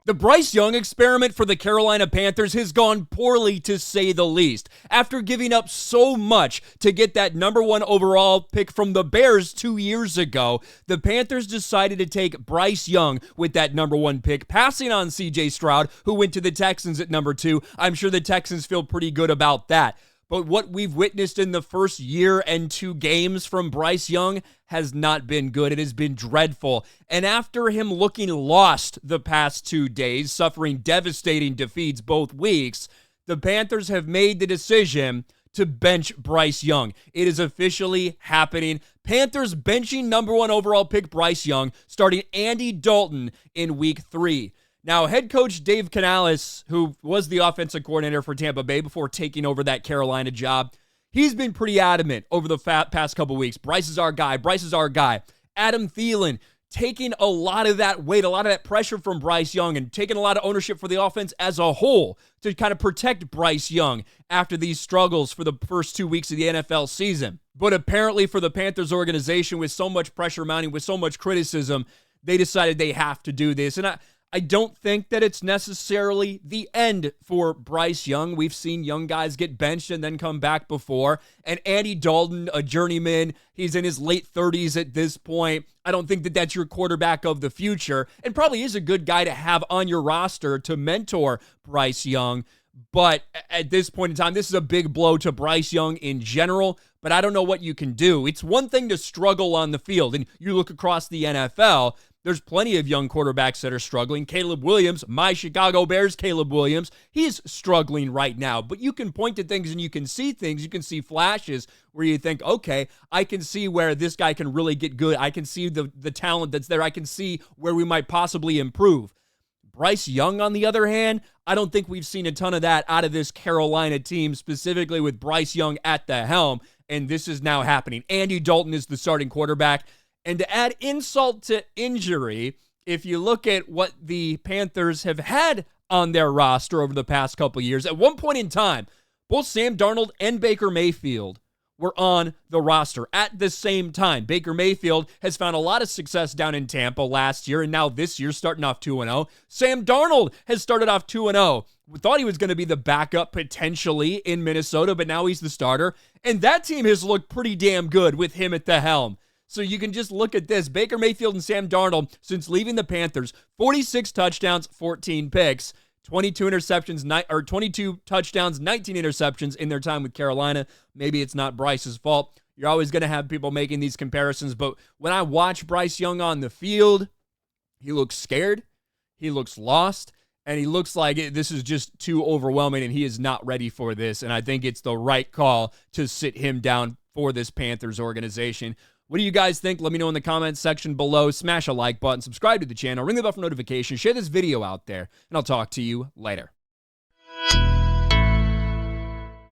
The Bryce Young experiment for the Carolina Panthers has gone poorly, to say the least. After giving up so much to get that #1 overall pick from the Bears 2 years ago, the Panthers decided to take Bryce Young with that #1 pick, passing on CJ Stroud, who went to the Texans at #2. I'm sure the Texans feel pretty good about that. But what we've witnessed in the first year and 2 games from Bryce Young has not been good. It has been dreadful. And after him looking lost the past 2 days, suffering devastating defeats both weeks, the Panthers have made the decision to bench Bryce Young. It is officially happening. Panthers benching #1 overall pick Bryce Young, starting Andy Dalton in week 3. Now, head coach Dave Canales, who was the offensive coordinator for Tampa Bay before taking over that Carolina job, he's been pretty adamant over the past couple weeks. Bryce is our guy. Bryce is our guy. Adam Thielen taking a lot of that weight, a lot of that pressure from Bryce Young, and taking a lot of ownership for the offense as a whole to kind of protect Bryce Young after these struggles for the first 2 weeks of the NFL season. But apparently for the Panthers organization, with so much pressure mounting, with so much criticism, they decided they have to do this. And I don't think that it's necessarily the end for Bryce Young. We've seen young guys get benched and then come back before. And Andy Dalton, a journeyman, he's in his late 30s at this point. I don't think that that's your quarterback of the future, and probably is a good guy to have on your roster to mentor Bryce Young. But at this point in time, this is a big blow to Bryce Young in general, but I don't know what you can do. It's one thing to struggle on the field, and you look across the NFL, there's plenty of young quarterbacks that are struggling. Caleb Williams, my Chicago Bears Caleb Williams, he's struggling right now. But you can point to things and you can see things. You can see flashes where you think, okay, I can see where this guy can really get good. I can see the talent that's there. I can see where we might possibly improve. Bryce Young, on the other hand, I don't think we've seen a ton of that out of this Carolina team, specifically with Bryce Young at the helm. And this is now happening. Andy Dalton is the starting quarterback. And to add insult to injury, if you look at what the Panthers have had on their roster over the past couple years, at one point in time, both Sam Darnold and Baker Mayfield were on the roster at the same time. Baker Mayfield has found a lot of success down in Tampa last year, and now this year starting off 2-0. Sam Darnold has started off 2-0. We thought he was going to be the backup potentially in Minnesota, but now he's the starter. And that team has looked pretty damn good with him at the helm. So you can just look at this. Baker Mayfield and Sam Darnold, since leaving the Panthers, 46 touchdowns, 14 picks, 22 touchdowns, 19 interceptions in their time with Carolina. Maybe it's not Bryce's fault. You're always going to have people making these comparisons. But when I watch Bryce Young on the field, he looks scared, he looks lost, and he looks like this is just too overwhelming, and he is not ready for this. And I think it's the right call to sit him down for this Panthers organization. What do you guys think? Let me know in the comments section below. Smash a like button, subscribe to the channel, ring the bell for notifications, share this video out there, and I'll talk to you later.